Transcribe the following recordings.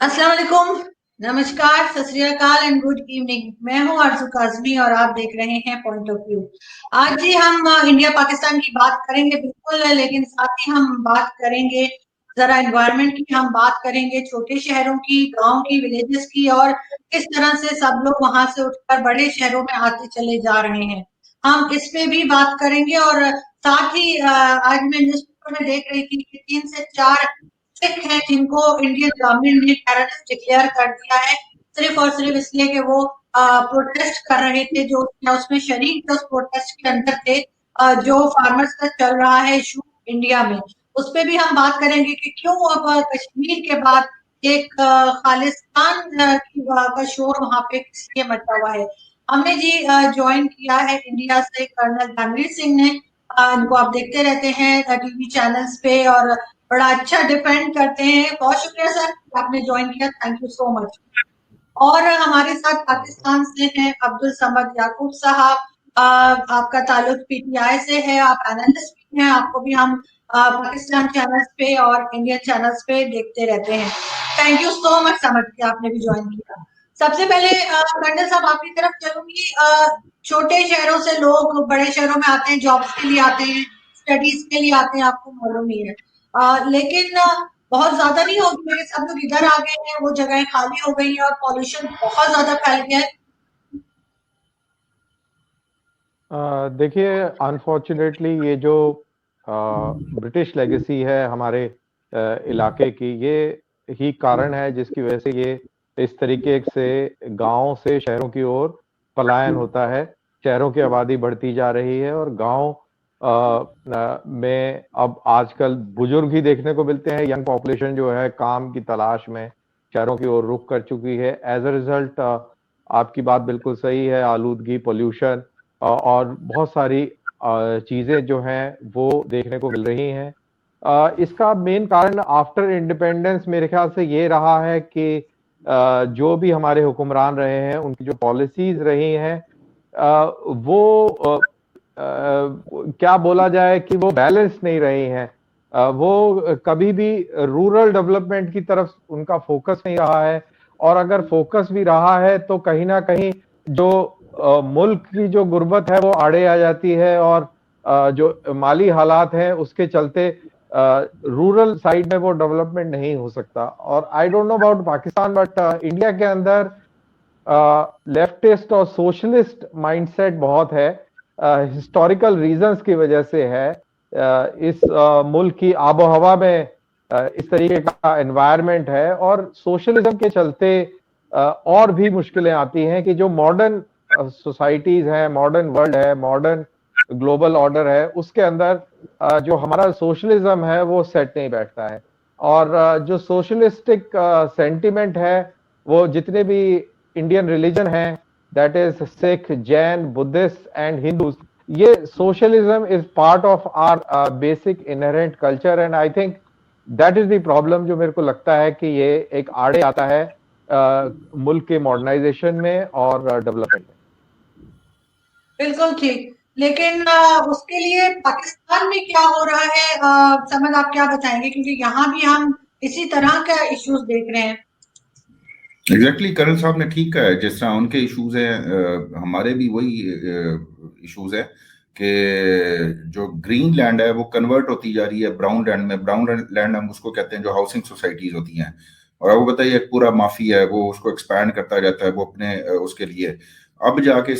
अस्सलाम वालेकुम, नमस्कार, सत श्री अकाल एंड गुड इवनिंग। मैं हूं आरजू काजमी और आप देख रहे हैं पॉइंट ऑफ व्यू। आज जी हम इंडिया पाकिस्तान की बात करेंगे बिल्कुल, लेकिन साथ ही हम बात करेंगे जरा एनवायरनमेंट की, हम बात करेंगे छोटे शहरों की, गांव की, विलेजेस की, और किस तरह से सब लोग वहां से उठकर बड़े शहरों में आते चले जा रहे हैं। हम इस पे भी बात करेंगे और साथ ही आज मैं न्यूज़पेपर में देख रही थी कि 3 से 4 सिख हैं जिनको इंडियन गवर्नमेंट ने टेररिस्ट डिक्लेयर कर दिया है, सिर्फ और सिर्फ इसलिए कि वो प्रोटेस्ट कर रहे थे, जो उसमें शरीक थे, उस प्रोटेस्ट के अंदर थे। जो फार्मर्स का चल रहा है इशू इंडिया में, उस पर भी हम बात करेंगे कि क्यों अब कश्मीर के बाद एक खालिस्तान का शोर वहां पे किस लिए मचा हुआ है। हमने जी ज्वाइन किया है इंडिया से कर्नल रणवीर सिंह ने। इनको आप देखते रहते हैं टीवी चैनल्स पे और बड़ा अच्छा डिफेंड करते हैं। बहुत शुक्रिया सर कि आपने ज्वाइन किया, थैंक यू सो मच। और हमारे साथ पाकिस्तान से हैं अब्दुल समद याकूब साहब। आपका ताल्लुक पीटीआई से है, आप एनालिस्ट भी हैं, आपको भी हम पाकिस्तान चैनल्स पे और इंडियन चैनल्स पे देखते रहते हैं। Thank you so much Samad कि आपने भी ज्वाइन किया। सबसे पहले कर्नल साहब आपकी तरफ चलूंगी। छोटे शहरों से लोग बड़े शहरों में आते हैं, जॉब्स के लिए आते हैं, स्टडीज के लिए आते हैं, आपको मालूम ही है। लेकिन बहुत ज्यादा नहीं हो गई है, सब लोग इधर आ गए हैं, वो जगहें खाली हो गई हैं और पॉल्यूशन बहुत ज्यादा फैल गया है। देखिए, अनफॉर्चुनेटली ये जो ब्रिटिश लेगेसी है हमारे इलाके की, ये ही कारण है जिसकी वजह से ये इस तरीके से गांव से शहरों की ओर पलायन होता है। शहरों की आबादी बढ़ती जा रही है और गांव में अब आजकल बुजुर्ग ही देखने को मिलते हैं। यंग पॉपुलेशन जो है काम की तलाश में शहरों की ओर रुख कर चुकी है। एज अ रिजल्ट आपकी बात बिल्कुल सही है, आलूदगी, पोल्यूशन और बहुत सारी चीजें जो हैं वो देखने को मिल रही हैं। इसका मेन कारण आफ्टर इंडिपेंडेंस मेरे ख्याल से ये रहा है कि जो भी हमारे हुक्मरान रहे हैं उनकी जो पॉलिसीज रही हैं वो क्या बोला जाए कि वो बैलेंस नहीं रही हैं। वो कभी भी रूरल डेवलपमेंट की तरफ उनका फोकस नहीं रहा है, और अगर फोकस भी रहा है तो कहीं ना कहीं जो मुल्क की जो गुर्बत है वो आड़े आ जाती है, और जो माली हालात हैं उसके चलते रूरल साइड में वो डेवलपमेंट नहीं हो सकता। और I don't know about Pakistan, but India के अंदर लेफ्टिस्ट और सोशलिस्ट माइंडसेट बहुत है। हिस्टोरिकल रीजंस की वजह से है। इस मुल्क की आबो हवा में इस तरीके का एनवायरनमेंट है, और सोशलिज्म के चलते और भी मुश्किलें आती हैं कि जो मॉडर्न सोसाइटीज हैं, मॉडर्न वर्ल्ड है, मॉडर्न ग्लोबल ऑर्डर है, उसके अंदर जो हमारा सोशलिज्म है वो सेट नहीं बैठता है। और जो सोशलिस्टिक सेंटिमेंट है, वो जितने भी इंडियन रिलीजन है, that is Sikh, Jain, Buddhist and Hindus, ये socialism is part of our basic inherent culture, and I think that is the problem जो मेरे को लगता है कि ये एक आड़े आता है मुल्क के मॉडर्नाइजेशन में और डेवलपमेंट में। बिल्कुल ठीक। लेकिन उसके लिए पाकिस्तान में क्या हो रहा है, समझ आप क्या बताएंगे, क्योंकि यहाँ भी हम इसी तरह का इश्यूज देख रहे हैं। एग्जैक्टली कर्नल साहब ने ठीक कहा है। जिस तरह उनके इश्यूज हैं, हमारे भी वही इश्यूज है कि जो ग्रीन लैंड है वो कन्वर्ट होती जा रही है ब्राउन लैंड में। ब्राउन लैंड हम उसको कहते हैं जो हाउसिंग सोसाइटीज होती हैं, और अब वो बताइए एक पूरा माफिया है, वो उसको एक्सपैंड करता जाता है वो अपने उसके लिए। अब जाके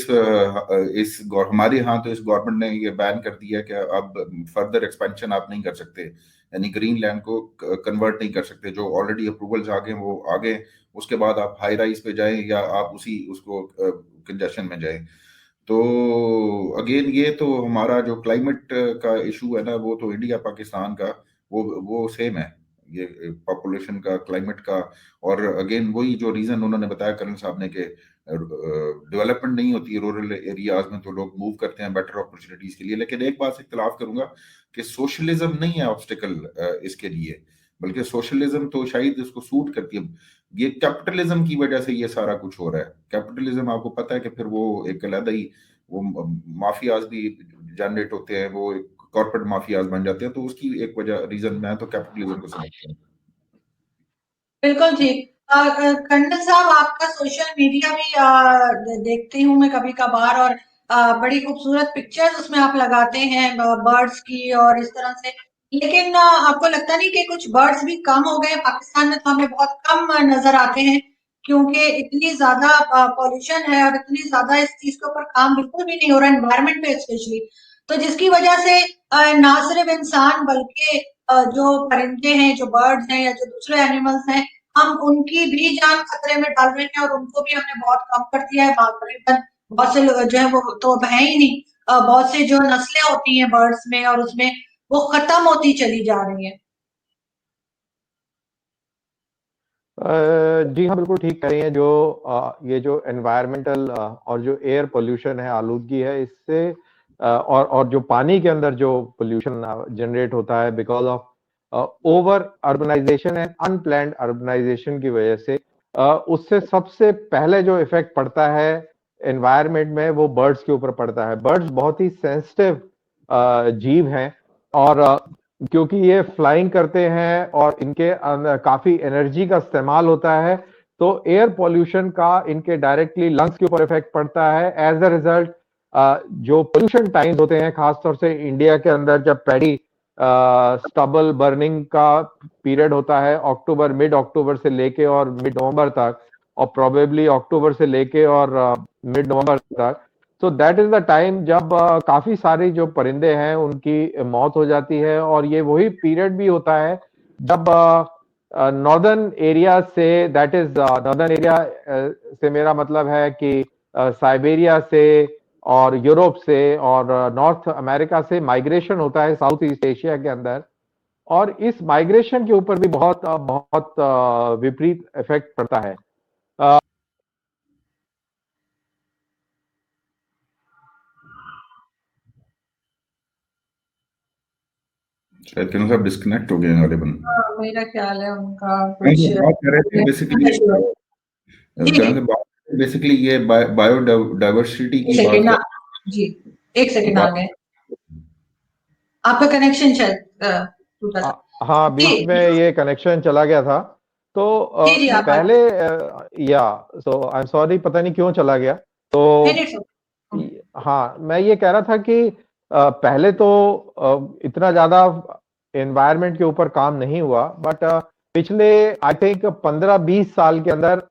हमारे यहाँ तो इस गवर्नमेंट ने ये बैन कर दिया कि अब फर्दर एक्सपेंशन आप नहीं कर सकते, यानी ग्रीन लैंड को कन्वर्ट नहीं कर सकते। जो ऑलरेडी अप्रूवल्स आ गए वो आ गए, उसके बाद आप हाई राइज पे जाएं या आप उसी उसको कंजेशन में जाएं। तो अगेन ये तो हमारा जो क्लाइमेट का इशू है ना, वो तो इंडिया पाकिस्तान का वो सेम है, ये पॉपुलेशन का, क्लाइमेट का। और अगेन वही जो रीजन उन्होंने बताया कर्नल साहब ने कि डेवलपमेंट नहीं होती है रूरल एरियाज में, तो लोग मूव करते हैं बेटर अपॉर्चुनिटीज के लिए। लेकिन एक बात से इख्तलाफ करूंगा कि सोशलिज्म नहीं है ऑब्स्टिकल इसके लिए, बल्कि सोशलिज्म तो शायद इसको सूट करती है। ये कैपिटलिज्म की वजह से ये सारा कुछ हो रहा है। कैपिटलिज्म आपको पता है कि फिर वो एक अलग ही वो माफियाज भी जनरेट होते हैं, वो कॉर्पोरेट माफियाज बन जाते हैं। तो उसकी एक वजह रीजन मैं तो कैपिटलिज्म को समझता हूँ। बिल्कुल ठीक। कर्नल साहब, आपका सोशल मीडिया भी देखती हूँ मैं कभी कभार, और बड़ी खूबसूरत पिक्चर्स उसमें आप लगाते हैं बर्ड्स की और इस तरह से। लेकिन आपको लगता नहीं कि कुछ बर्ड्स भी कम हो गए पाकिस्तान में? तो हमें बहुत कम नजर आते हैं, क्योंकि इतनी ज्यादा पॉल्यूशन है और इतनी ज्यादा इस चीज के ऊपर काम बिल्कुल भी नहीं हो रहा, एनवायरमेंट पे स्पेशली। तो जिसकी वजह से ना सिर्फ इंसान बल्कि जो परिंदे हैं, जो बर्ड्स हैं या जो दूसरे एनिमल्स हैं, हम उनकी भी जान खतरे में डाल रहे हैं, और उनको भी हमने बहुत कम कर दिया है। तकरीबन बहुत से लोग जो है वो तो अब है ही नहीं। बहुत से जो नस्लें होती हैं बर्ड्स में, और उसमें वो खत्म होती चली जा रही है। जी हाँ, बिल्कुल ठीक कह रही हैं। जो ये जो एनवायरमेंटल और जो एयर पोल्यूशन है, आलूदगी है, इससे और जो पानी के अंदर जो पोल्यूशन जनरेट होता है because of over urbanisation and unplanned urbanisation की वजह से, उससे सबसे पहले जो इफेक्ट पड़ता है एनवायरमेंट में वो बर्ड्स के ऊपर पड़ता है। बर्ड्स बहुत ही सेंसिटिव जीव हैं, और क्योंकि ये फ्लाइंग करते हैं और इनके काफी एनर्जी का इस्तेमाल होता है, तो एयर पॉल्यूशन का इनके डायरेक्टली लंग्स के ऊपर इफेक्ट पड़ता है। एज अ रिजल्ट जो पोल्यूशन टाइम्स होते हैं, खासतौर से इंडिया के अंदर जब पैडी स्टबल बर्निंग का पीरियड होता है, अक्टूबर, मिड अक्टूबर से लेके और मिड नवंबर तक, और प्रोबेबली अक्टूबर से लेके और मिड नवंबर तक, तो दैट इज द टाइम जब काफी सारे जो परिंदे हैं उनकी मौत हो जाती है। और ये वही पीरियड भी होता है जब नॉर्दर्न एरिया से, दैट इज नॉर्दर्न एरिया से मेरा मतलब है कि साइबेरिया से और यूरोप से और नॉर्थ अमेरिका से माइग्रेशन होता है साउथ ईस्ट एशिया के अंदर, और इस माइग्रेशन के ऊपर भी बहुत बहुत विपरीत इफेक्ट पड़ता है। शायद किन्नू साहब डिस्कनेक्ट हो गए हैं गालिबन। मेरा ख्याल है उनका नहीं, कुछ ये बात कर रहे थे बेसिकली, जी जी। बेसिकली ये बायोडाइवर्सिटी एक की बात सेकेंड कर जी, एक सेकेंड आ बात। गए। आपका कनेक्शन शायद टूटा था। हाँ, जी बीच में ये कनेक्शन चला गया था। तो जी जी, आप पहले आगे। या सो आई एम सॉरी, पता नहीं क्यों चला गया। तो नहीं नहीं, हाँ, मैं ये कह रहा था कि पहले तो इतना ज्यादा एनवायरनमेंट के ऊपर काम नहीं हुआ, बट पिछले आई थिंक 15-20 साल के अंदर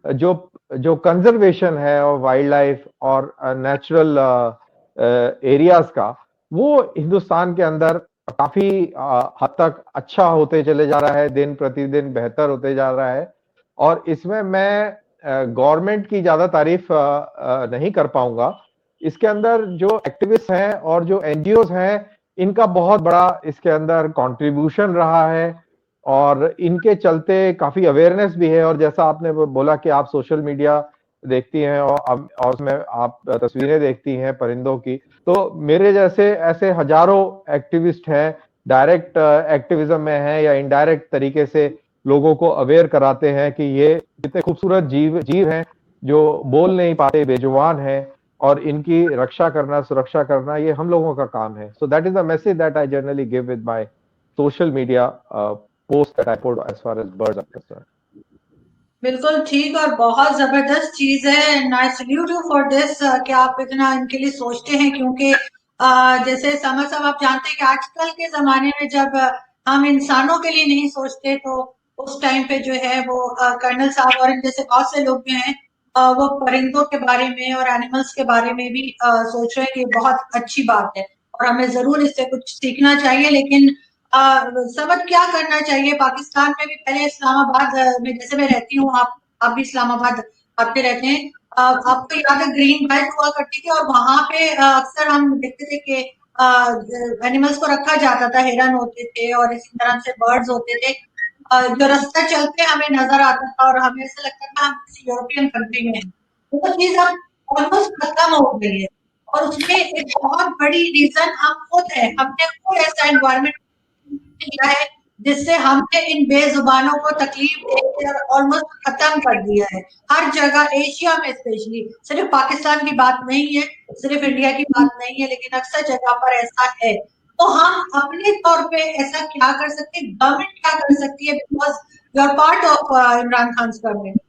जो जो कंजर्वेशन है और वाइल्ड लाइफ और नेचुरल एरियाज का, वो हिंदुस्तान के अंदर काफी हद तक अच्छा होते चले जा रहा है, दिन प्रतिदिन बेहतर होते जा रहा है। और इसमें मैं गवर्नमेंट की ज्यादा तारीफ नहीं कर पाऊंगा। इसके अंदर जो एक्टिविस्ट हैं और जो एनजीओज हैं, इनका बहुत बड़ा इसके अंदर कंट्रीब्यूशन रहा है, और इनके चलते काफी अवेयरनेस भी है। और जैसा आपने बोला कि आप सोशल मीडिया देखती हैं और उसमें आप तस्वीरें देखती हैं परिंदों की, तो मेरे जैसे ऐसे हजारों एक्टिविस्ट हैं, डायरेक्ट एक्टिविज्म में हैं या इनडायरेक्ट तरीके से लोगों को अवेयर कराते हैं कि ये कितने खूबसूरत जीव हैं जो बोल नहीं पाते, बेजुबान हैं, और इनकी रक्षा करना, सुरक्षा करना, ये हम लोगों का काम है। So that is the message that I generally give with my social media post that I put as far as birds are concerned. बिल्कुल ठीक, और बहुत जबरदस्त चीज है, and I salute you for this कि आप इतना इनके लिए सोचते हैं। क्योंकि जैसे समझ साहब, आप जानते हैं कि आजकल के जमाने में जब हम इंसानों के लिए नहीं सोचते, तो उस टाइम पे जो है वो कर्नल साहब और इन जैसे बहुत से लोग जो हैं वो परिंदों के बारे में और एनिमल्स के बारे में भी सोच रहे हैं। कि बहुत अच्छी बात है और हमें जरूर इससे कुछ सीखना चाहिए। लेकिन समझ क्या करना चाहिए? पाकिस्तान में भी पहले इस्लामाबाद में जैसे मैं रहती हूँ, आप भी इस्लामाबाद आते रहते हैं, आपको याद है ग्रीन बेल्ट हुआ करती थी, और वहां पे अक्सर हम देखते थे कि एनिमल्स को रखा जाता था, हिरन होते थे और इसी तरह से बर्ड्स होते थे। जो रास्ता चलते हमें नजर आता था और हमें ऐसा लगता था हम किसी यूरोपियन कंट्री में हैं। वो चीज अब ऑलमोस्ट खत्म हो गई है, और उसमें एक बहुत बड़ी रीजन हम खुद है। हमने खुद ऐसा एनवायरमेंट किया है जिससे हमने इन बेजुबानों को तकलीफ देके और ऑलमोस्ट खत्म कर दिया है। हर जगह एशिया में स्पेशली, सिर्फ पाकिस्तान की बात नहीं है, सिर्फ इंडिया की बात नहीं है, लेकिन अक्सर जगह पर ऐसा है। तो हम अपने तौर पे ऐसा क्या कर सकते हैं, गवर्नमेंट क्या कर सकती है? Because you're part of Imran Khan's government.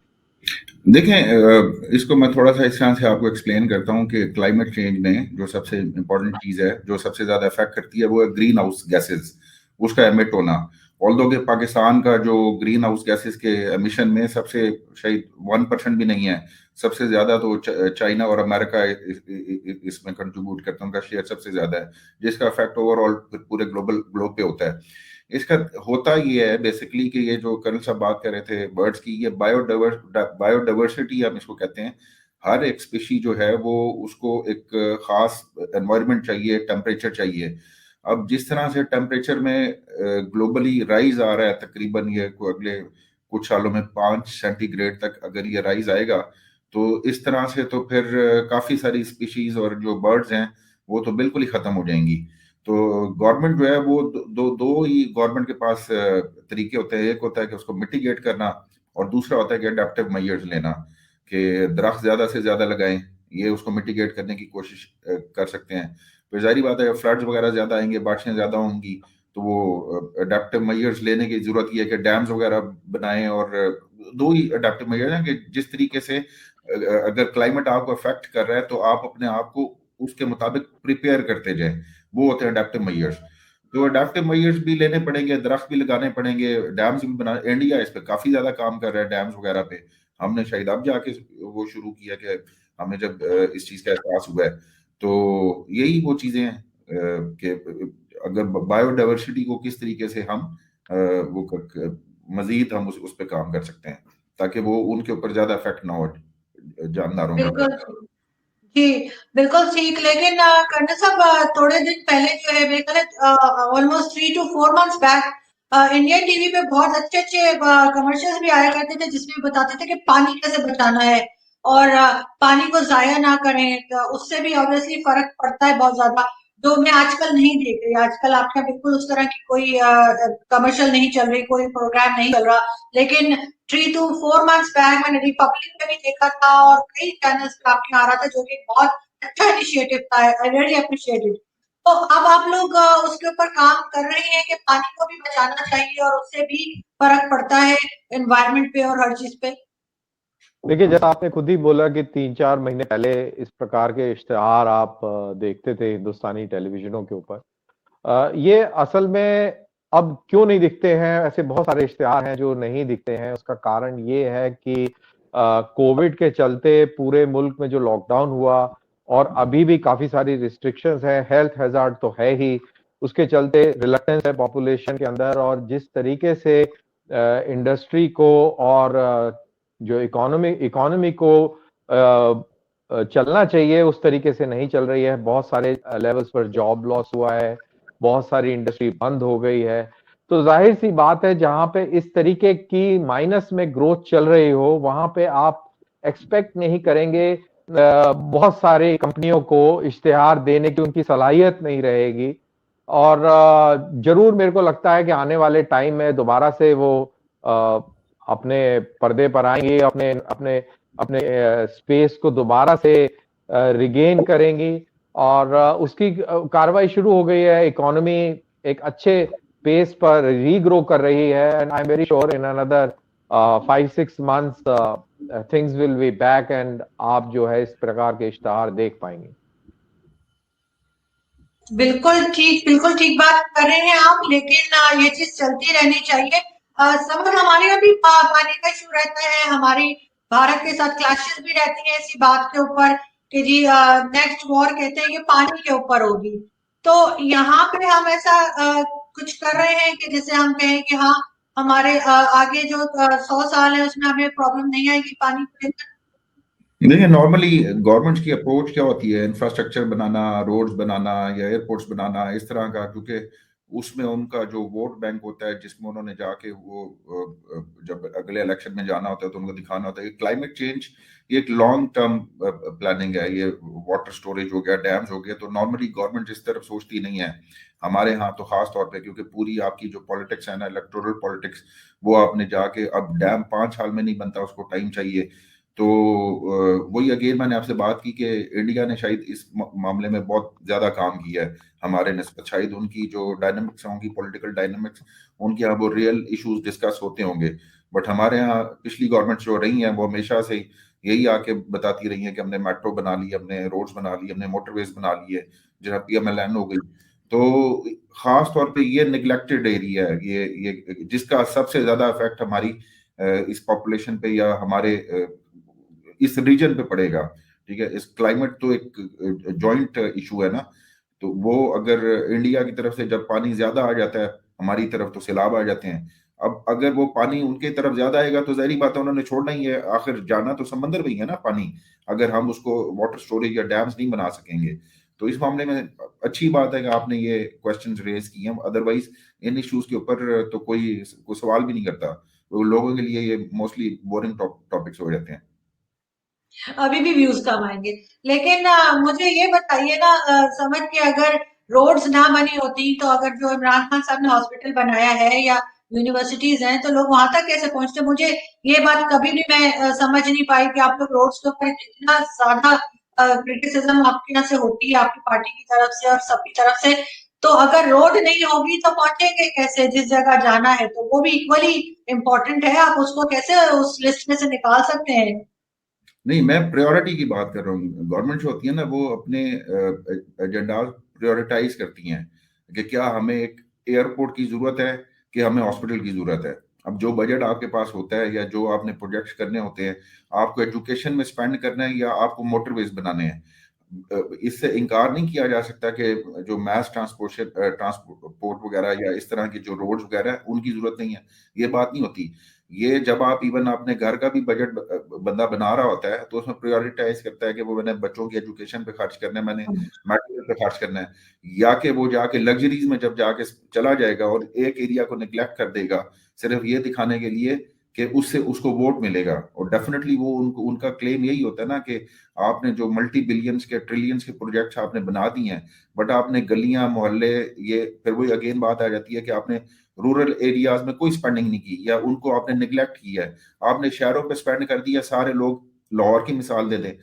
देखें, इसको मैं थोड़ा सा इस तरह से आपको एक्सप्लेन करता हूँ कि क्लाइमेट चेंज ने जो सबसे इम्पोर्टेंट चीज़ है, जो सबसे ज़्यादा इफेक्ट करती है, वो है ग्रीन हाउस गैसेस, उसका एमिट होना। ऑल्दो कि पाकिस्तान का जो ग्रीन हाउस गैसेस के एमिशन में सबसे शायद 1% भी नहीं है, सबसे ज़्यादा तो चाइना और अमेरिका इसमें कंट्रीब्यूट करते हैं, उनका शेयर सबसे ज़्यादा है, जिसका इफेक्ट ओवरऑल पूरे ग्लोब पे होता है। इसका होता ये है बेसिकली कि ये जो कर्नल साहब बात कर रहे थे बर्ड्स की, ये बायोडाइवर्सिटी हम इसको कहते हैं। हर एक स्पीशी जो है वो उसको एक खास एनवायरनमेंट चाहिए, टेम्परेचर चाहिए। अब जिस तरह से टेम्परेचर में ग्लोबली राइज आ रहा है, तकरीबन ये अगले कुछ सालों में 5 सेंटीग्रेड तक अगर ये राइज आएगा, तो इस तरह से तो फिर काफी सारी स्पीशीज और जो बर्ड्स हैं वो तो बिल्कुल ही खत्म हो जाएंगी। तो गवर्नमेंट जो है वो दो ही गवर्नमेंट के पास तरीके होते हैं। एक होता है कि उसको मिटिगेट करना, और दूसरा होता है कि अडेप्टिव मेजर्स लेना, कि दरख्त ज्यादा से ज्यादा लगाएं, ये उसको मिटिगेट करने की कोशिश कर सकते हैं। फिर जाहिर बात है फ्लड्स वगैरह ज्यादा आएंगे, बारिशें ज्यादा होंगी, तो वो अडेप्टिव मेजर्स लेने की जरूरत ये है कि डैम्स वगैरह बनाएं। और दो ही अडेप्टिव मेजर्स हैं कि जिस तरीके से अगर क्लाइमेट आपको अफेक्ट कर रहा है तो आप अपने आप को उसके मुताबिक प्रिपेयर करते जाएं, वो होते हैं अडेप्टिव मेजर्स। तो अडेप्टिव मेजर्स भी लेने पड़ेंगे, दरख्त भी लगाने पड़ेंगे, डैम्स भी बना। इंडिया इस पे काफी ज्यादा काम कर रहा है, डैम्स वगैरह पे। हमने शायद अब जाके वो शुरू किया कि हमें जब इस चीज का एहसास हुआ है। तो यही वो चीजें हैं कि अगर बायोडाइवर्सिटी को किस तरीके से हम वो मजीद हम उस पर काम कर सकते हैं ताकि वो उनके ऊपर ज्यादा इफेक्ट ना हो जानदारों के ऊपर। बिल्कुल जी, बिल्कुल ठीक। लेकिन कर्नल साहब, थोड़े दिन पहले जो है मेरे ख्याल almost 3 to 4 months back Indian TV पे बहुत अच्छे अच्छे कमर्शियल्स भी आया करते थे, जिसमें बताते थे कि पानी कैसे बचाना है और पानी को जाया ना करें। तो उससे भी ऑब्वियसली फर्क पड़ता है बहुत ज्यादा, जो मैं आजकल नहीं देख रही। आजकल आपके यहाँ बिल्कुल उस तरह की कोई कमर्शियल नहीं चल रही, कोई प्रोग्राम नहीं चल रहा। लेकिन 3 to 4 months बैक मैंने रिपब्लिक में भी देखा था और कई चैनल्स पे आपके आ रहा था, जो कि बहुत अच्छा इनिशिएटिव था। I really appreciate it. तो अब आप लोग उसके ऊपर काम कर रहे हैं कि पानी को भी बचाना चाहिए और उससे भी फर्क पड़ता है एनवायरनमेंट पे और हर चीज पे। देखिए, जैसा आपने खुद ही बोला कि 3-4 महीने पहले इस प्रकार के इश्तिहार आप देखते थे हिंदुस्तानी टेलीविजनों के ऊपर। ये असल में अब क्यों नहीं दिखते हैं? ऐसे बहुत सारे इश्तिहार हैं जो नहीं दिखते हैं। उसका कारण ये है कि कोविड के चलते पूरे मुल्क में जो लॉकडाउन हुआ और अभी भी काफी सारी रिस्ट्रिक्शंस हैं, हेल्थ हैजार्ड तो है ही, उसके चलते रिलक्टेंस है पॉपुलेशन के अंदर। और जिस तरीके से इंडस्ट्री को और जो इकोनॉमी को चलना चाहिए उस तरीके से नहीं चल रही है। बहुत सारे लेवल्स पर जॉब लॉस हुआ है, बहुत सारी इंडस्ट्री बंद हो गई है। तो जाहिर सी बात है, जहां पे इस तरीके की माइनस में ग्रोथ चल रही हो, वहां पे आप एक्सपेक्ट नहीं करेंगे बहुत सारी कंपनियों को इश्तिहार देने की, उनकी सलाहियत नहीं रहेगी। और जरूर मेरे को लगता है कि आने वाले टाइम में दोबारा से वो अपने पर्दे पर आएंगी, अपने अपने अपने स्पेस को दोबारा से रिगेन करेंगी। और उसकी कार्रवाई शुरू हो गई है। इकोनॉमी एक अच्छे पेस पर रीग्रो कर रही है, and I am very sure in another 5-6 months things will be back, and आप जो है इस प्रकार के इश्तिहार देख पाएंगे। बिल्कुल ठीक बात कर रहे हैं आप। लेकिन ये चीज चलती रहनी चाहिए। समर हमारे यहाँ भी पानी का इशू रहता है, हमारी भारत के साथ क्लैशेस भी रहती है इसी बात के ऊपर कि जी नेक्स्ट वॉर कहते हैं कि पानी के ऊपर होगी। तो यहाँ पे हम ऐसा कुछ कर रहे हैं कि जैसे हम कहें कि हाँ, हमारे आगे जो 100 साल है उसमें हमें प्रॉब्लम नहीं आएगी पानी को लेकर। देखिए, नॉर्मली गवर्नमेंट की अप्रोच क्या होती है? इंफ्रास्ट्रक्चर बनाना, रोड्स बनाना या एयरपोर्ट्स बनाना, इस तरह का, क्योंकि उसमें उनका जो वोट बैंक होता है, जिसमें उन्होंने जाके वो जब अगले इलेक्शन में जाना होता है तो उनको दिखाना होता है। क्लाइमेट चेंज ये एक लॉन्ग टर्म प्लानिंग है। ये वाटर स्टोरेज हो गया, डैम्स हो गए, तो नॉर्मली गवर्नमेंट इस तरफ सोचती नहीं है। हमारे यहाँ तो खास तौर पे, क्योंकि पूरी आपकी जो पॉलिटिक्स है ना, इलेक्टोरल पॉलिटिक्स, वो आपने जाके, अब डैम 5 साल में नहीं बनता, उसको टाइम चाहिए। तो वही अगेन मैंने आपसे बात की कि इंडिया ने शायद इस मामले में बहुत ज्यादा काम किया है हमारे निस्बत। शायद उनकी जो डायनामिक्स होंगी, पॉलिटिकल डायनामिक्स, उनके यहाँ वो रियल इश्यूज डिस्कस होते होंगे। बट हमारे यहाँ पिछली गवर्नमेंट जो रही हैं वो हमेशा से यही आके बताती रही है कि हमने मेट्रो बना ली, हमने रोड्स बना ली, हमने मोटरवेज बना ली है, जहाँ PMLN हो गई। तो खास तौर पे ये निगलेक्टेड एरिया है, ये जिसका सबसे ज्यादा इफेक्ट हमारी इस पॉपुलेशन पे या हमारे इस रीजन पे पड़ेगा। ठीक है, इस क्लाइमेट तो एक जॉइंट इशू है ना, तो वो अगर इंडिया की तरफ से जब पानी ज्यादा आ जाता है, हमारी तरफ तो सैलाब आ जाते हैं। अब अगर वो पानी उनके तरफ ज्यादा आएगा तो जाहिर बात है उन्होंने छोड़ना ही है, आखिर जाना तो समंदर में ही है ना पानी, अगर हम उसको वाटर स्टोरेज या डैम्स नहीं बना सकेंगे। तो इस मामले में अच्छी बात है कि आपने ये क्वेश्चंस रेज किए हैं, अदरवाइज इन इश्यूज के ऊपर तो कोई सवाल भी नहीं करता, वो लोगों के लिए ये मोस्टली बोरिंग टॉपिक्स हो जाते हैं। अभी भी व्यूज कम आएंगे। लेकिन मुझे ये बताइए ना, समझ के अगर रोड्स ना बनी होती तो अगर जो इमरान खान साहब ने हॉस्पिटल बनाया है या यूनिवर्सिटीज हैं तो लोग वहां तक कैसे पहुंचते? मुझे ये बात कभी भी मैं समझ नहीं पाई कि आप लोग रोड्स के ऊपर इतना ज्यादा क्रिटिसिज्म आपके यहाँ से होती है, आपकी पार्टी की तरफ से और सबकी तरफ से। तो अगर रोड नहीं होगी तो पहुंचेंगे कैसे जिस जगह जाना है? तो वो भी इक्वली इम्पोर्टेंट है, आप उसको कैसे उस लिस्ट में से निकाल सकते हैं? नहीं, मैं प्रायोरिटी की बात कर रहा हूँ। गवर्नमेंट जो होती है ना वो अपने एजेंडा प्रायोरिटाइज करती हैं कि क्या हमें एक एयरपोर्ट की जरूरत है कि हमें हॉस्पिटल की जरूरत है। अब जो बजट आपके पास होता है या जो आपने प्रोजेक्ट्स करने होते हैं, आपको एजुकेशन में स्पेंड करना है या आपको मोटरवेज बनाने हैं, इससे इनकार नहीं किया जा सकता कि जो मैस ट्रांसपोर्ट वगैरह या इस तरह की जो रोड्स वगैरह है उनकी जरूरत नहीं है, ये बात नहीं होती। ये जब आप इवन अपने घर का भी बजट बंदा बना रहा होता है तो उसमें प्रायोरिटाइज करता है कि वो मैंने बच्चों की एजुकेशन पे खर्च करना है, मैंने मेडिकल पे खर्च करना है, या कि वो जाके लग्जरीज में जब जाके चला जाएगा और एक एरिया को निग्लेक्ट कर देगा सिर्फ ये दिखाने के लिए कि उससे उसको वोट मिलेगा। और डेफिनेटली वो उनका क्लेम यही होता है ना कि आपने जो मल्टी बिलियंस के ट्रिलियंस के प्रोजेक्ट्स आपने बना दिए हैं, बट आपने गलियां मोहल्ले, ये फिर वही अगेन बात आ जाती है कि आपने रूरल एरियाज में कोई स्पेंडिंग नहीं की या उनको आपने निगलेक्ट किया है। आपने शहरों पे स्पेंड कर दिया, सारे लोग, लाहौर की मिसाल दे दें,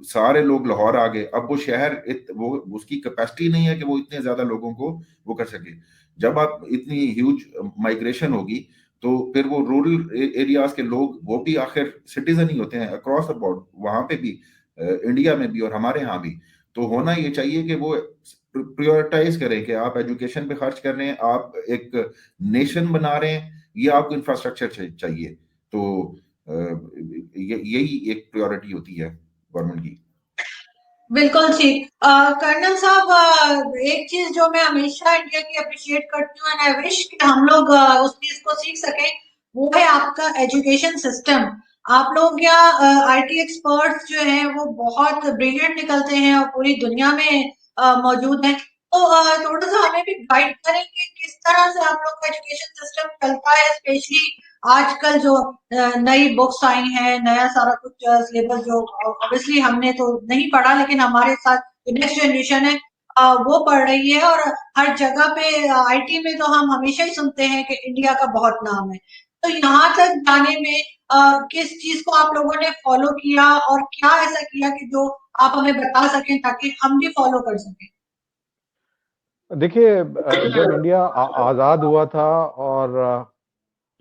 सारे लोग लाहौर आ गए, अब वो शहर वो उसकी कैपेसिटी नहीं है कि वो इतने ज्यादा लोगों को वो कर सके। जब आप इतनी ह्यूज माइग्रेशन होगी तो फिर वो रूरल एरियाज के लोग वो भी आखिर सिटीजन ही होते हैं अक्रॉस द बोर्ड, वहां पे भी, इंडिया में भी और हमारे यहाँ भी। तो होना ये चाहिए कि वो प्रायोरिटाइज करें कि आप एजुकेशन पे खर्च कर रहे हैं, आप एक नेशन बना रहे हैं, ये आपको इंफ्रास्ट्रक्चर चाहिए। तो यही एक प्रायोरिटी होती है गवर्नमेंट की। बिल्कुल ठीक। कर्नल साहब, एक चीज जो मैं हमेशा इंडिया की अप्रिशिएट करती हूँ एंड आई विश कि हम लोग उस चीज को सीख सकें, वो है आपका एजुकेशन सिस्टम। आप लोग या आईटी एक्सपर्ट्स जो हैं वो बहुत ब्रिलियंट निकलते हैं और पूरी दुनिया में मौजूद हैं। तो थोड़ा सा हमें भी गाइड करें कि किस तरह से आप लोग का एजुकेशन सिस्टम चलता है, स्पेशली आजकल जो नई बुक्स आई हैं, नया सारा कुछ सिलेबस जो ऑब्वियसली हमने तो नहीं पढ़ा लेकिन हमारे साथ नेक्स्ट जनरेशन है वो पढ़ रही है। और हर जगह पे आईटी में तो हम हमेशा ही सुनते हैं कि इंडिया का बहुत नाम है। तो यहाँ तक जाने में किस चीज को आप लोगों ने फॉलो किया और क्या ऐसा किया कि जो आप हमें बता सकें ताकि हम भी फॉलो कर सकें? देखिए, जब इंडिया आजाद हुआ था और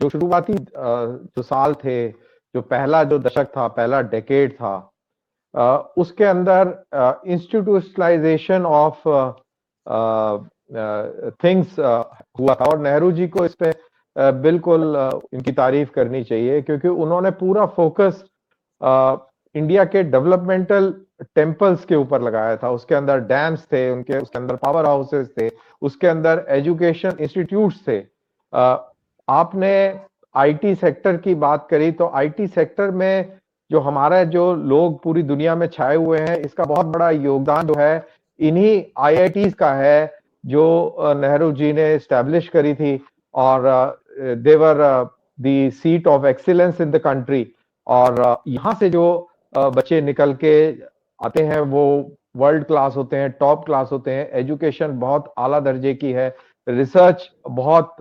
जो शुरुआती जो साल थे, जो पहला जो दशक था, पहला डेकेड था, उसके अंदर इंस्टीट्यूशनलाइजेशन ऑफ थिंग्स हुआ था। और नेहरू जी को इस पे बिल्कुल इनकी तारीफ करनी चाहिए, क्योंकि उन्होंने पूरा फोकस इंडिया के डेवलपमेंटल टेम्पल्स के ऊपर लगाया था। उसके अंदर डैम्स थे, उसके अंदर पावर हाउसेस थे, उसके अंदर एजुकेशन इंस्टीट्यूट्स थे। आपने आईटी सेक्टर की बात करी, तो आईटी सेक्टर में जो हमारा जो लोग पूरी दुनिया में छाए हुए हैं, इसका बहुत बड़ा योगदान जो है इन्हीं आईआईटीज का है, जो नेहरू जी ने एस्टैब्लिश करी थी। और they were the seat of excellence in the country. और यहाँ से जो बच्चे निकल के आते हैं वो वर्ल्ड क्लास होते हैं, टॉप क्लास होते हैं। एजुकेशन बहुत आला दर्जे की है, रिसर्च बहुत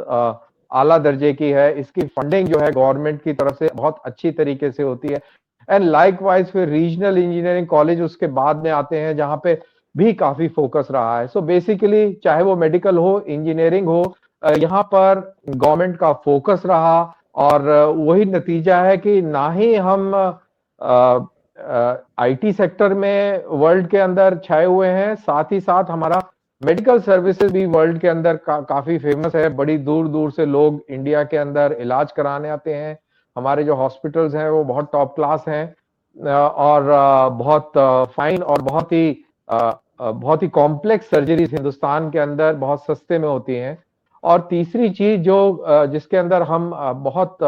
आला दर्जे की है, इसकी फंडिंग जो है गवर्नमेंट की तरफ से बहुत अच्छी तरीके से होती है। एंड लाइकवाइज फिर रीजनल इंजीनियरिंग कॉलेज उसके बाद में आते हैं, जहां पे भी काफी फोकस रहा है। सो बेसिकली चाहे वो मेडिकल हो, इंजीनियरिंग हो, यहाँ पर गवर्नमेंट का फोकस रहा और वही नतीजा है कि ना ही हम आईटी सेक्टर में वर्ल्ड के अंदर छाए हुए हैं, साथ ही साथ हमारा मेडिकल सर्विसेज भी वर्ल्ड के अंदर काफी फेमस है। बड़ी दूर दूर से लोग इंडिया के अंदर इलाज कराने आते हैं। हमारे जो हॉस्पिटल्स हैं वो बहुत टॉप क्लास हैं और बहुत फाइन और बहुत ही कॉम्प्लेक्स सर्जरीज हिंदुस्तान के अंदर बहुत सस्ते में होती हैं। और तीसरी चीज जो जिसके अंदर हम बहुत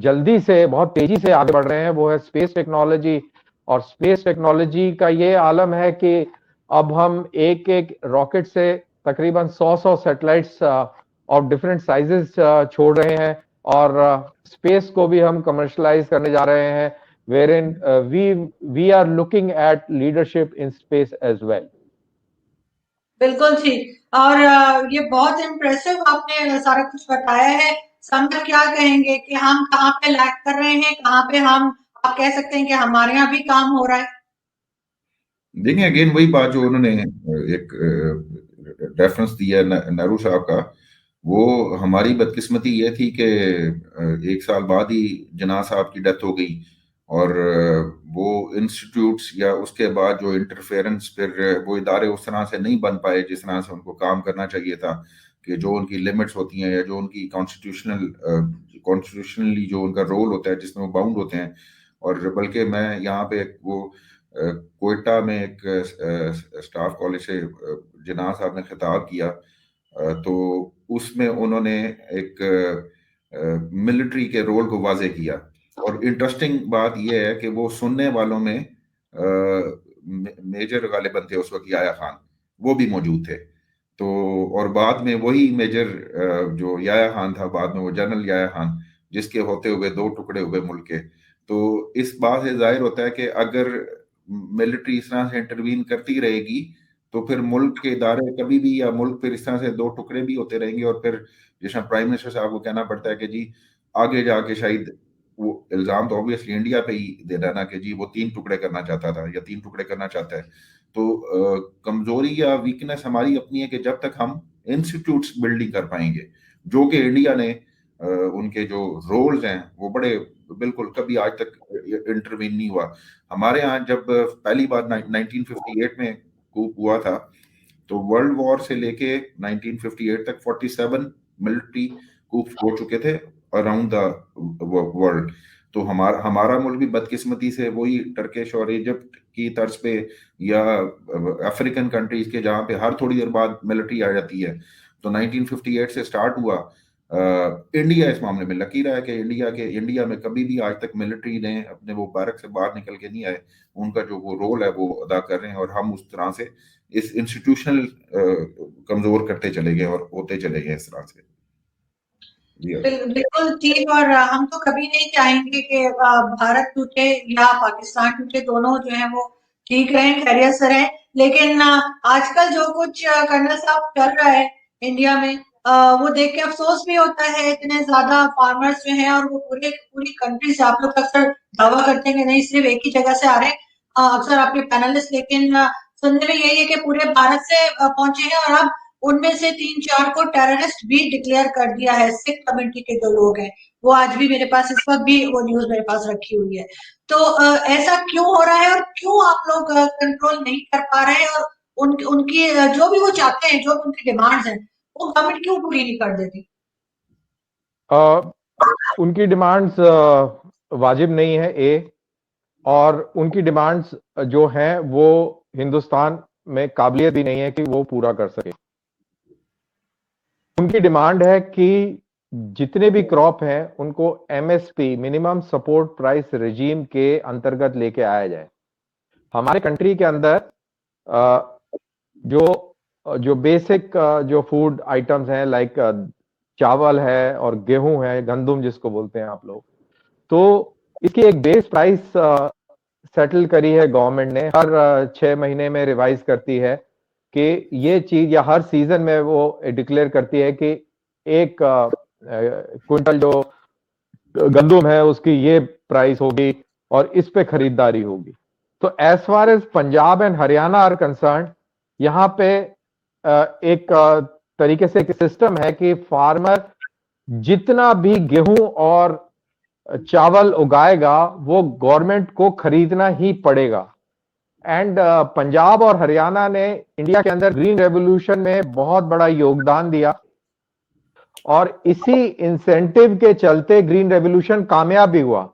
जल्दी से, बहुत तेजी से आगे बढ़ रहे हैं, वो है स्पेस टेक्नोलॉजी। और स्पेस टेक्नोलॉजी का ये आलम है कि अब हम एक एक रॉकेट से तकरीबन 100 सैटेलाइट्स ऑफ डिफरेंट साइजेस छोड़ रहे हैं और स्पेस को भी हम कमर्शलाइज करने जा रहे हैं, wherein we are looking at leadership in space as well. बिल्कुल ठीक। और ये बहुत इम्प्रेसिव आपने सारा कुछ बताया है। समझ क्या कहेंगे कि हम कहाँ पे लैग कर रहे हैं, कहाँ पे हम, आप कह सकते हैं कि हमारे यहाँ भी काम हो रहा है? देखिए अगेन वही बात जो उन्होंने एक रेफरेंस दिया है नेहरू साहब का, वो हमारी बदकिस्मती ये थी कि एक साल बाद ही जना साहब की डेथ हो गई और वो इंस्टीट्यूट्स या उसके बाद जो इंटरफेरेंस, फिर वो इदारे उस तरह से नहीं बन पाए जिस तरह से उनको काम करना चाहिए था, कि जो उनकी लिमिट्स होती हैं या जो उनकी कॉन्स्टिट्यूशनली जो उनका रोल होता है जिसमें वो बाउंड होते हैं। और बल्कि मैं यहाँ पे वो कोयटा में एक स्टाफ कॉलेज से जना साहब ने खिताब किया, तो उसमें उन्होंने एक मिलिट्री के रोल को वाजे किया। और इंटरेस्टिंग बात यह है कि वो सुनने वालों में मेजर गालिबन थे उस वक्त, याया खान, वो भी मौजूद थे। तो और बाद में वही मेजर जो याया खान था, बाद में वो जनरल याया खान, जिसके होते हुए दो टुकड़े हुए मुल्क के। तो इस बात से जाहिर होता है कि अगर मिलिट्री इस तरह से इंटरवीन करती रहेगी तो फिर मुल्क के इदारे कभी भी, या मुल्क फिर इस तरह से दो टुकड़े भी होते रहेंगे। और फिर जैसा प्राइम मिनिस्टर साहब को कहना पड़ता है कि जी आगे जाके शायद वो इल्जाम तो ऑब्वियसली इंडिया पे ही देना ना कि जी वो तीन टुकड़े करना चाहता था या तीन टुकड़े करना चाहता है। तो कमजोरी या वीकनेस हमारी अपनी है कि जब तक हम इंस्टीट्यूट्स बिल्डिंग कर पाएंगे, जो कि इंडिया ने उनके जो रोल्स हैं वो बड़े, बिल्कुल कभी आज तक इंटरवीन नहीं हुआ। हमारे यहाँ जब पहली बार 1958 में कूप हुआ था, तो वर्ल्ड वॉर से लेके 1958 तक 47 मिलिट्री कूप्स हो चुके थे अराउंड द वर्ल्ड। तो हमारा मुल्क भी बदकिस्मती से वही टर्किश और इजिप्ट की तर्ज पे या अफ्रीकन कंट्रीज के जहां पे हर थोड़ी देर बाद मिलिट्री आ जाती है, तो 1958 से स्टार्ट हुआ। इंडिया इस मामले में लकी रहा है कि इंडिया में कभी भी आज तक मिलिट्री ने अपने वो बैरक से बाहर निकल के नहीं आए। उनका जो वो रोल है वो अदा कर रहे हैं और हम उस तरह से इस इंस्टीट्यूशनल कमजोर करते चले गए और होते चले गए इस तरह से। बिल्कुल ठीक। और हम तो कभी नहीं चाहेंगे कि भारत टूटे या पाकिस्तान टूटे, दोनों जो है वो ठीक रहे, खैरियत से रहे। लेकिन आजकल जो कुछ कर्नल साहब चल रहा है इंडिया में, वो देख के अफसोस भी होता है। इतने ज्यादा फार्मर्स जो हैं और वो पूरी कंट्री से, आप लोग अक्सर दावा करते हैं कि नहीं सिर्फ एक ही जगह से आ रहे हैं अक्सर आपके पैनलिस्ट, लेकिन सुनने में यही है कि पूरे भारत से पहुंचे हैं और अब उनमें से 3-4 को टेररिस्ट भी डिक्लेयर कर दिया है। सिख कम्युनिटी के जो लोग हैं, वो आज भी मेरे पास, इस वक्त भी वो न्यूज मेरे पास रखी हुई है। तो ऐसा क्यों हो रहा है और क्यों आप लोग कंट्रोल नहीं कर पा रहे हैं? और उनकी जो भी वो चाहते हैं, जो भी उनकी डिमांड्स हैं, वो गवर्नमेंट क्यों पूरी नहीं कर देती? उनकी डिमांड्स वाजिब नहीं है और उनकी डिमांड्स जो हैं वो हिंदुस्तान में काबिलियत ही नहीं है कि वो पूरा कर सके। उनकी डिमांड है कि जितने भी क्रॉप हैं उनको MSP, minimum support price regime के अंतर्गत लेके आया जाए। हमारे कंट्री के अंदर जो बेसिक जो फूड आइटम्स हैं, लाइक चावल है और गेहूं है, गंदुम जिसको बोलते हैं आप लोग, तो इसकी एक बेस प्राइस सेटल करी है गवर्नमेंट ने, हर 6 महीने में रिवाइज करती है कि ये चीज, या हर सीजन में वो डिक्लेयर करती है कि एक क्विंटल जो गंदुम है उसकी ये प्राइस होगी और इस पे खरीदारी होगी। तो as far as Punjab and Haryana are concern, यहाँ पे एक तरीके से एक सिस्टम है कि फार्मर जितना भी गेहूं और चावल उगाएगा वो गवर्नमेंट को खरीदना ही पड़ेगा। एंड पंजाब और हरियाणा ने इंडिया के अंदर ग्रीन रेवोल्यूशन में बहुत बड़ा योगदान दिया और इसी इंसेंटिव के चलते ग्रीन रेवोल्यूशन कामयाब भी हुआ।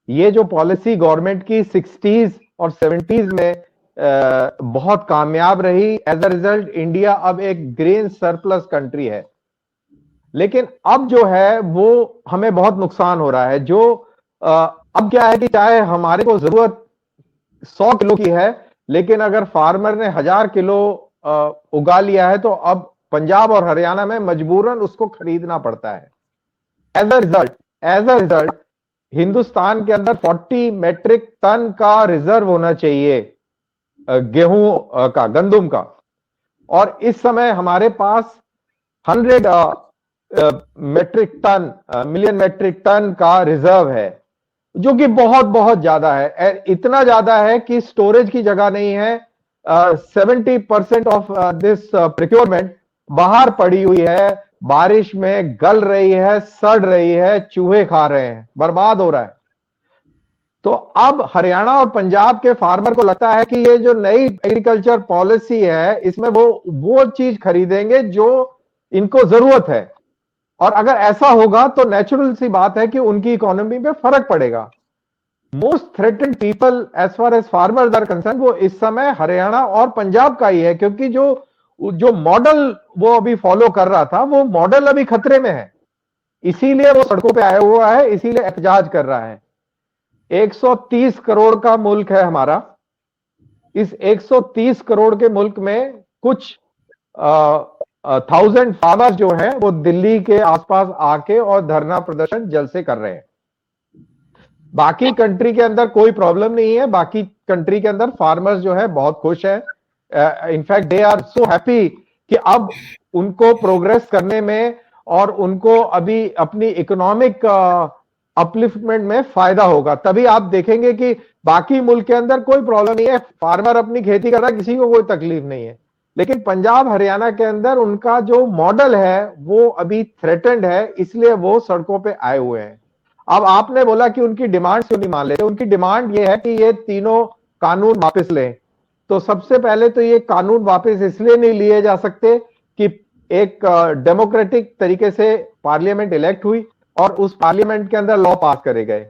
ये जो पॉलिसी गवर्नमेंट की 60s और 70s में बहुत कामयाब रही। एज अ रिजल्ट इंडिया अब एक ग्रेन सरप्लस कंट्री है। लेकिन अब जो है वो हमें बहुत नुकसान हो रहा है। जो अब क्या है कि चाहे हमारे को जरूरत 100 किलो की है, लेकिन अगर फार्मर ने 1000 किलो उगा लिया है तो अब पंजाब और हरियाणा में मजबूरन उसको खरीदना पड़ता है। एज अ रिजल्ट हिंदुस्तान के अंदर 40 मेट्रिक टन का रिजर्व होना चाहिए गेहूं का, गंदुम का, और इस समय हमारे पास 100 metric ton, million metric ton का रिजर्व है, जो कि बहुत बहुत ज्यादा है। इतना ज्यादा है कि स्टोरेज की जगह नहीं है। 70% ऑफ दिस प्रोक्योरमेंट बाहर पड़ी हुई है, बारिश में गल रही है, सड़ रही है, चूहे खा रहे हैं, बर्बाद हो रहा है। तो अब हरियाणा और पंजाब के फार्मर को लगता है कि ये जो नई एग्रीकल्चर पॉलिसी है इसमें वो चीज खरीदेंगे जो इनको जरूरत है, और अगर ऐसा होगा तो नेचुरल सी बात है कि उनकी इकोनॉमी में फर्क पड़ेगा। Most threatened people as far as farmers are concern वो इस समय हरियाणा और पंजाब का ही है, क्योंकि जो मॉडल वो अभी फॉलो कर रहा था वो मॉडल अभी खतरे में है। इसीलिए वो सड़कों पे आया हुआ है, इसीलिए एहतजाज कर रहा है। 130 करोड़ का मुल्क है हमारा। इस 130 करोड़ के मुल्क में कुछ 1000 फार्मर्स जो हैं वो दिल्ली के आसपास आके और धरना प्रदर्शन जल से कर रहे हैं। बाकी कंट्री के अंदर कोई प्रॉब्लम नहीं है। बाकी कंट्री के अंदर फार्मर्स जो है बहुत खुश है। In fact they are so happy कि अब उनको प्रोग्रेस करने में और उनको अभी अपनी इकोनॉमिक अपलिफ्टमेंट में फायदा होगा। तभी आप देखेंगे कि बाकी मुल्क के अंदर कोई प्रॉब्लम नहीं है, फार्मर अपनी खेती कर रहा है, किसी को कोई तकलीफ नहीं है। लेकिन पंजाब हरियाणा के अंदर उनका जो मॉडल है वो अभी थ्रेटेंड है, इसलिए वो सड़कों पे आए हुए हैं। अब आपने बोला कि उनकी डिमांड क्यों नहीं मान लेते। उनकी डिमांड ये है कि ये तीनों कानून वापस लें। तो सबसे पहले तो ये कानून वापस इसलिए नहीं लिए जा सकते कि एक डेमोक्रेटिक तरीके से पार्लियामेंट इलेक्ट हुई और उस पार्लियामेंट के अंदर लॉ पास करे गए।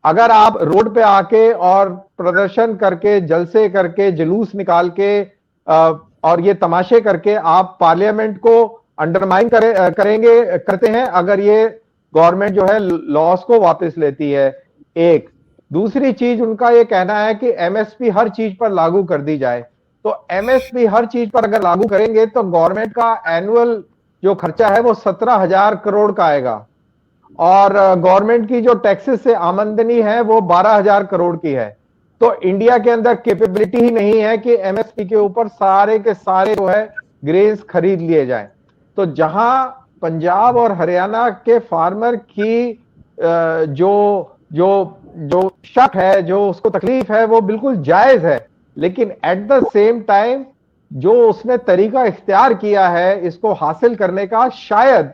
अगर आप रोड पे आके और प्रदर्शन करके, जलसे करके, जुलूस निकाल के और ये तमाशे करके आप पार्लियामेंट को अंडरमाइन करते हैं, अगर ये गवर्नमेंट जो है लॉस को वापस लेती है। एक दूसरी चीज उनका ये कहना है कि एमएसपी हर चीज पर लागू कर दी जाए। तो एमएसपी हर चीज पर अगर लागू करेंगे तो गवर्नमेंट का एनुअल जो खर्चा है वो 17,000 करोड़ का आएगा, और गवर्नमेंट की जो टैक्सेस से आमदनी है वो 12,000 करोड़ की है। तो इंडिया के अंदर कैपेबिलिटी ही नहीं है कि एमएसपी के ऊपर सारे के सारे जो है ग्रेन्स खरीद लिए जाएं। तो जहां पंजाब और हरियाणा के फार्मर की जो शक है, जो उसको तकलीफ है, वो बिल्कुल जायज है। लेकिन एट द सेम टाइम जो उसने तरीका इख्तियार किया है इसको हासिल करने का, शायद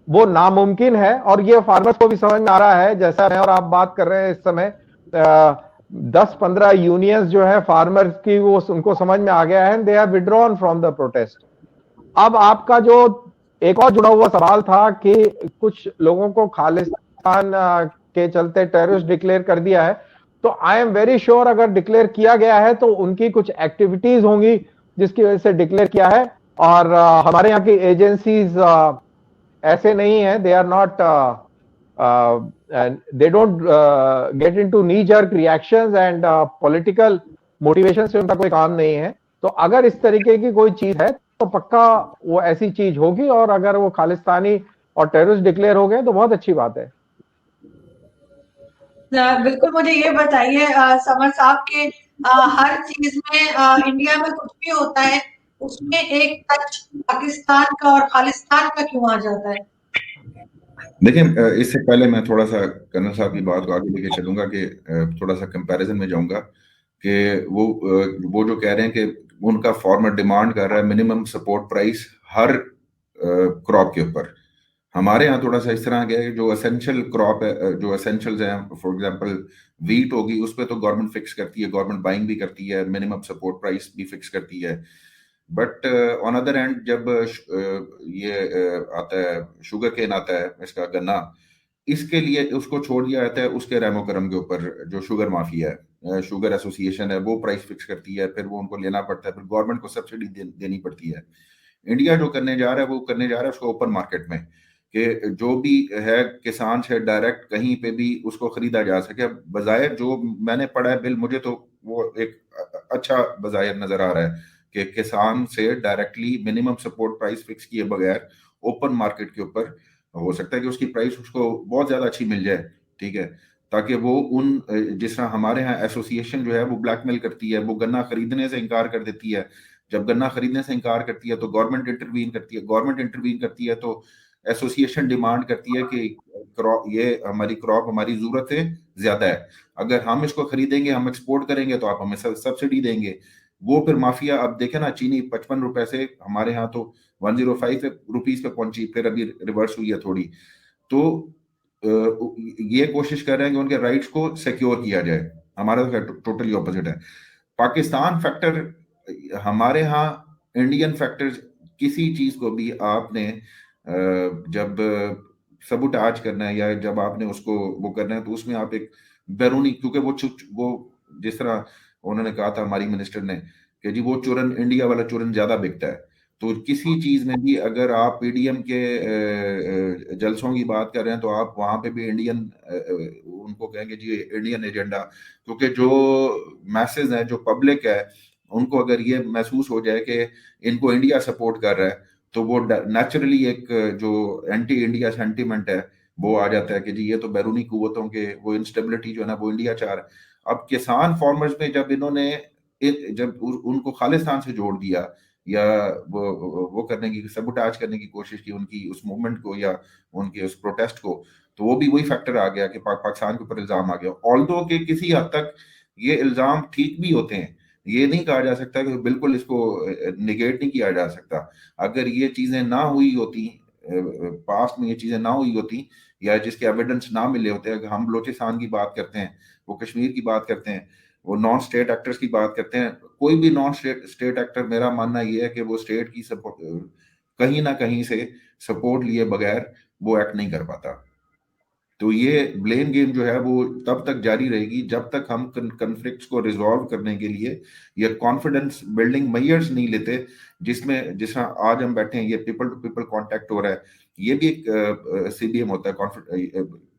वो नामुमकिन है। और ये फार्मर्स को भी समझ में आ रहा है। जैसा मैं और आप बात कर रहे हैं इस समय 10-15 यूनियंस जो है फार्मर्स की, वो उनको समझ में आ गया है, they are withdrawn from the protest. अब आपका जो एक और जुड़ा हुआ सवाल था कि कुछ लोगों को खालिस्तान के चलते टेररिस्ट डिक्लेयर कर दिया है, तो आई एम वेरी श्योर अगर डिक्लेयर किया गया है तो उनकी कुछ एक्टिविटीज होंगी जिसकी वजह से डिक्लेयर किया है। और हमारे यहाँ की एजेंसीज ऐसे नहीं है, they are not, they don't get into knee jerk reactions and political motivation से उनका कोई काम नहीं है। तो अगर इस तरीके की कोई चीज है तो पक्का वो ऐसी चीज होगी, और अगर वो खालिस्तानी और टेररिस्ट डिक्लेयर हो गए तो बहुत अच्छी बात है। बिल्कुल। मुझे ये बताइए समर साहब के हर चीज में इंडिया में कुछ भी होता है उसमें एक टच पाकिस्तान का और खालिस्तान का क्यों आ जाता है? देखिए, इससे पहले मैं थोड़ा सा कर्नल साहब की बात को आगे लेके चलूंगा कि थोड़ा सा कंपैरिजन में जाऊंगा कि वो जो कह रहे हैं कि उनका फार्मर डिमांड कर रहा है मिनिमम सपोर्ट प्राइस हर क्रॉप के ऊपर। हमारे यहाँ थोड़ा सा इस तरह गया है कि जो एसेंशियल क्रॉप है, जो एसेंशियल्स हैं, फॉर एग्जांपल वीट होगी, उस पर तो गवर्नमेंट फिक्स करती है, गवर्नमेंट बाइंग भी करती है, मिनिमम सपोर्ट प्राइस भी फिक्स करती है। बट ऑन अदर एंड जब ये आता है शुगर केन आता है, इसका गन्ना, इसके लिए उसको छोड़ दिया जाता है उसके रैमो करम के ऊपर। जो शुगर माफिया है, शुगर एसोसिएशन है, वो प्राइस फिक्स करती है, फिर वो उनको लेना पड़ता है, फिर गवर्नमेंट को सब्सिडी देनी पड़ती है। इंडिया जो करने जा रहा है वो करने जा रहा है उसको ओपन मार्केट में, कि जो भी है किसान से डायरेक्ट कहीं पे भी उसको खरीदा जा सके। बजाय जो मैंने पढ़ा है बिल, मुझे तो वो एक अच्छा बजाय नजर आ रहा है कि किसान से directly minimum support price fix किए बगैर ओपन मार्केट के ऊपर, हो सकता है कि उसकी प्राइस उसको बहुत ज्यादा अच्छी मिल जाए, ठीक है, ताकि वो उन जिस तरह हमारे यहाँ एसोसिएशन जो है वो ब्लैकमेल करती है, वो गन्ना खरीदने से इनकार कर देती है। जब गन्ना खरीदने से इनकार करती है तो गवर्नमेंट इंटरवीन करती है, गवर्नमेंट इंटरवीन करती है तो एसोसिएशन डिमांड करती है कि क्रॉप, ये हमारी क्रॉप हमारी जरूरत से ज्यादा है, अगर हम इसको खरीदेंगे, हम एक्सपोर्ट करेंगे तो आप हमें सब्सिडी देंगे। वो फिर माफिया, अब देखे ना, चीनी 55 रुपए से हमारे यहाँ तो 105 रुपीज पे पहुंची, फिर अभी रिवर्स हुई है थोड़ी। तो ये कोशिश कर रहे हैं कि उनके राइट्स को सिक्योर किया जाए। हमारा तो टोटली ऑपोजिट है। पाकिस्तान फैक्टर, हमारे यहाँ इंडियन फैक्टर्स, किसी चीज को भी आपने जब सबूताज करना है या जब आपने उसको वो करना है तो उसमें आप एक बैरूनी, क्योंकि वो जिस तरह उन्होंने कहा था हमारी मिनिस्टर ने कि जी वो चूरन, इंडिया वाला चूरन ज्यादा बिकता है। तो किसी चीज में भी अगर आप पीडीएम के जलसों की बात कर रहे हैं तो आप वहां पे भी इंडियन, उनको कहेंगे जी इंडियन एजेंडा, क्योंकि जो मैसेज है, जो पब्लिक है, उनको अगर ये महसूस हो जाए कि इनको इंडिया सपोर्ट कर रहा है तो वो नेचुरली एक जो एंटी इंडिया सेंटिमेंट है वो आ जाता है कि जी ये तो बैरूनी कुव्वतों के, वो इंस्टेबिलिटी जो है ना वो इंडिया चाह रहा है। अब किसान फार्मर्स में जब इन्होंने जब उनको खालिस्तान से जोड़ दिया या वो करने की, सबुटाज करने की कोशिश की उनकी उस मूवमेंट को या उनके उस प्रोटेस्ट को, तो वो भी वही फैक्टर आ गया कि पाकिस्तान के ऊपर इल्जाम आ गया। ऑल्दो कि किसी हद तक ये इल्जाम ठीक भी होते हैं, ये नहीं कहा जा सकता कि बिल्कुल इसको निगेट नहीं किया जा सकता। अगर ये चीजें ना हुई होती, पास्ट में ये चीजें ना हुई होती, या जिसके एविडेंस ना मिले होते, अगर हम बलोचिस्तान की बात करते हैं, वो कश्मीर की बात करते हैं, वो नॉन स्टेट एक्टर्स की बात करते हैं, कोई भी नॉन स्टेट एक्टर, मेरा मानना ये है कि वो स्टेट की सपोर्ट, कहीं ना कहीं से सपोर्ट लिए बगैर वो एक्ट नहीं कर पाता। तो ये ब्लेम गेम जो है वो तब तक जारी रहेगी जब तक हम कन्फ्लिक्ट्स को रिजॉल्व करने के लिए ये कॉन्फिडेंस बिल्डिंग मेजर्स नहीं लेते, जिसमें जिस आज हम बैठे हैं, ये पीपल टू पीपल कांटेक्ट हो रहा है, ये भी एक सीबीएम होता है,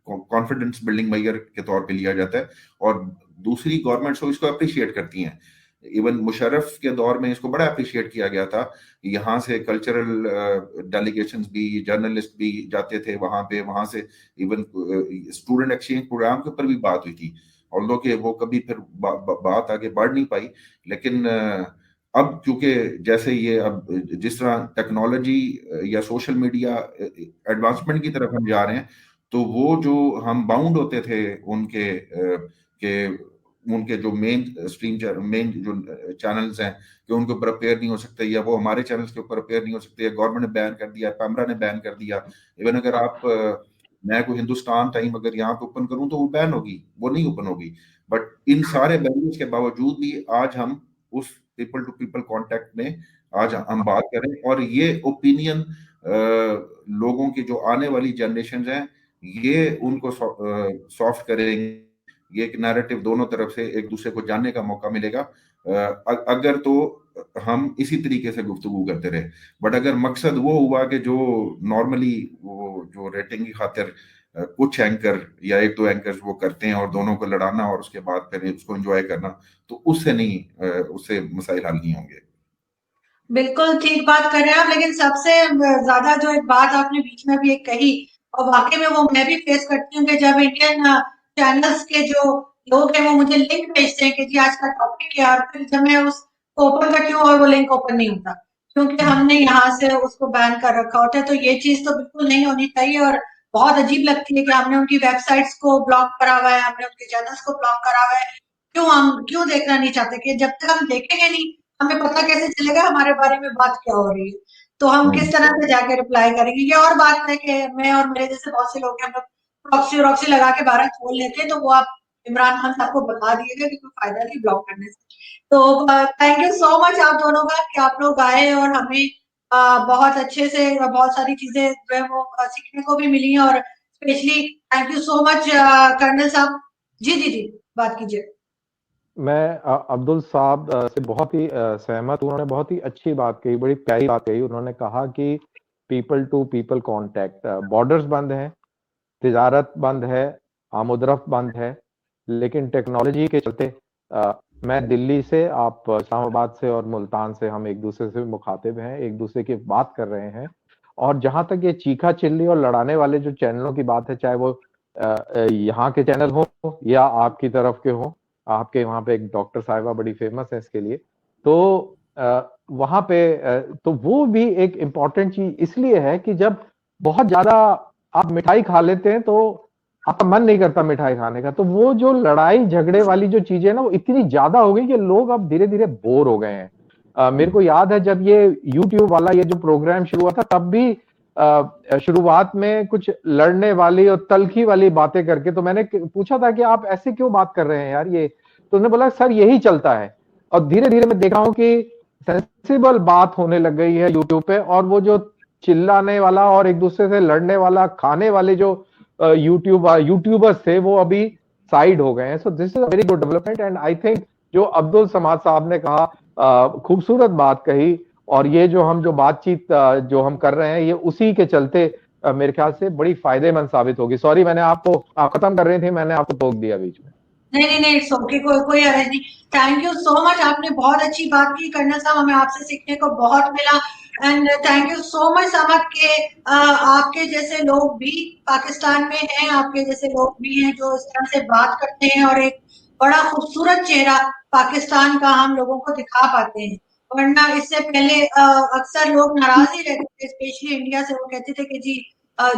कॉन्फिडेंस बिल्डिंग मेजर के तौर पे लिया जाता है। और दूसरी गवर्नमेंट्स तो इसको अप्रिशिएट करती हैं, इवन मुशर्रफ के दौर में इसको बड़ा अप्रिशिएट किया गया था। यहाँ से कल्चरल डेलीगेशंस भी, जर्नलिस्ट भी जाते थे वहां पे, वहां से इवन स्टूडेंट एक्सचेंज प्रोग्राम के ऊपर भी बात हुई थी, ऑल्दो कि वो कभी फिर बात आगे बढ़ नहीं पाई। लेकिन अब क्योंकि जैसे ये अब जिस तरह टेक्नोलॉजी या सोशल मीडिया एडवांसमेंट की तरफ हम जा रहे हैं, तो वो जो हम बाउंड होते थे उनके के उनके जो मेन जो चैनल्स हैं कि उनके ऊपर अपेयर नहीं हो सकते, या वो हमारे चैनल्स के ऊपर अपेयर नहीं हो सकते, या गवर्नमेंट ने बैन कर दिया, पैमरा ने बैन कर दिया। इवन अगर आप मैं कोई हिंदुस्तान टाइम अगर यहाँ पे ओपन करूं तो वो बैन होगी, वो नहीं ओपन होगी। बट इन सारे बैरियर्स के बावजूद भी आज हम उस पीपल टू पीपल कांटेक्ट में आज हम बात करें, और ये ओपिनियन लोगों की जो आने वाली जनरेशन हैं ये उनको सॉफ्ट करेंगे। ये एक नैरेटिव दोनों तरफ से एक दूसरे को जानने का मौका मिलेगा अगर तो हम इसी तरीके से गुफ्तगू करते रहे। बट अगर मकसद वो हुआ कि जो नॉर्मली वो जो रेटिंग की खातिर कुछ एंकर या एक दो एंकर्स वो करते हैं और दोनों को लड़ाना और उसके बाद फिर उसको एंजॉय करना, तो उससे नहीं, उससे मसाइल हल नहीं होंगे। बिल्कुल ठीक बात कर रहे हैं आप, लेकिन सबसे ज्यादा जो एक बात आपने बीच में भी एक कही, और वाकई में वो मैं भी फेस करती हूँ कि जब इंडियन चैनल्स के जो लोग हैं वो मुझे लिंक भेजते हैं कि जी आज का टॉपिक क्या है, और फिर जब मैं उसको ओपन करती हूँ और वो लिंक ओपन नहीं होता क्योंकि हमने यहाँ से उसको बैन कर रखा होता है। तो ये चीज तो बिल्कुल नहीं होनी चाहिए, और बहुत अजीब लगती है कि हमने उनकी वेबसाइट्स को ब्लॉक करा हुआ है, हमने उनके चैनल्स को ब्लॉक करा हुआ है। क्यों देखना नहीं चाहते? कि जब तक हम देखेंगे नहीं हमें पता कैसे चलेगा हमारे बारे में बात क्या हो रही है? तो हम किस तरह से जाके रिप्लाई करेंगे। ये और बात है कि मैं और मेरे जैसे बहुत से लोग हैं, हम लोग प्रॉक्सी वॉक्सी लगा के बारह खोल लेते हैं, तो वो आप इमरान खान साहब को बता दिएगा कि कोई फायदा नहीं ब्लॉक करने से। तो थैंक यू सो मच आप दोनों का कि आप लोग आए और हमें बहुत अच्छे से बहुत सारी चीजें जो है वो सीखने को भी मिली, और specially thank you so much colonel साहब। जी जी जी, बात कीजिए। मैं अब्दुल साहब से बहुत ही सहमत हूँ। उन्होंने बहुत ही अच्छी बात कही, बड़ी प्यारी बात कही। उन्होंने कहा कि people to people contact, borders बंद हैं, तिजारत बंद है, आमोदरफ्त बंद है, लेकिन टेक्नोलॉजी के चलते मैं दिल्ली से, आप इस्लामाबाद से और मुल्तान से, हम एक दूसरे से मुखातिब हैं, एक दूसरे की बात कर रहे हैं। और जहां तक ये चीखा चिल्ली और लड़ाने वाले जो चैनलों की बात है, चाहे वो यहाँ के चैनल हो या आपकी तरफ के हो, आपके वहां पे एक डॉक्टर साहिबा बड़ी फेमस है इसके लिए, तो वहां पे तो वो भी एक इम्पॉर्टेंट चीज इसलिए है कि जब बहुत ज्यादा आप मिठाई खा लेते हैं तो आपका मन नहीं करता मिठाई खाने का, तो वो जो लड़ाई झगड़े वाली जो चीजें ना वो इतनी ज्यादा हो गई कि लोग अब धीरे धीरे बोर हो गए हैं। मेरे को याद है जब ये यूट्यूब वाला ये जो प्रोग्राम शुरू हुआ था, तब भी शुरुआत में कुछ लड़ने वाली और तलखी वाली बातें करके, तो मैंने पूछा था कि आप ऐसे क्यों बात कर रहे हैं यार ये, तो उन्होंने बोला सर यही चलता है। और धीरे धीरे मैं देख रहा हूं कि सेंसिबल बात होने लग गई है यूट्यूब पे, और वो जो चिल्लाने वाला और एक दूसरे से लड़ने वाला खाने वाले जो यूट्यूबर्स थे वो अभी साइड हो गए हैं। So this is a very good development, and I think जो अब्दुल समाद साहब ने कहा, खूबसूरत बात कही, और ये जो बातचीत जो हम कर रहे हैं ये उसी के चलते मेरे ख्याल से बड़ी फायदेमंद साबित होगी। सॉरी, मैंने आप खत्म कर रही थी, मैंने आपको टोक दिया बीच में। नहीं नहीं नहीं, इट्स ओके, कोई हर्ज नहीं। थैंक यू सो मच, आपने बहुत अच्छी बात की कर्नल साहब, हमें आपसे सीखने को बहुत मिला। And thank you so much समझ के आपके जैसे लोग भी पाकिस्तान में हैं, आपके जैसे लोग भी हैं जो इस तरह से बात करते हैं और एक बड़ा खूबसूरत चेहरा पाकिस्तान का हम लोगों को दिखा पाते हैं। वरना इससे पहले अक्सर लोग नाराज ही रहते थे, स्पेशली इंडिया से। वो कहते थे कि जी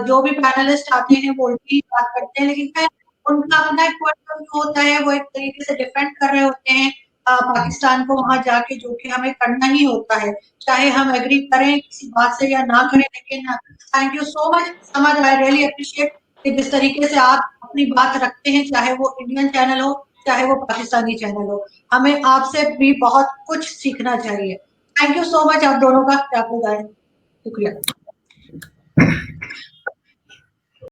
जो भी पैनलिस्ट आते हैं वो उल्टी बात करते हैं, लेकिन उनका अपना एक पॉइंट ऑफ व्यू होता है, वो एक तरीके से डिफेंड कर रहे होते हैं पाकिस्तान को वहां जाके, जो कि हमें करना ही होता है, चाहे हम एग्री करें किसी बात से या ना करें। लेकिन थैंक यू सो मच समझ, आई रियली अप्रिशिएट कि जिस तरीके से आप अपनी बात रखते हैं, चाहे वो इंडियन चैनल हो चाहे वो पाकिस्तानी चैनल हो, हमें आपसे भी बहुत कुछ सीखना चाहिए। थैंक यू सो मच आप दोनों का, आप लोग आए, शुक्रिया।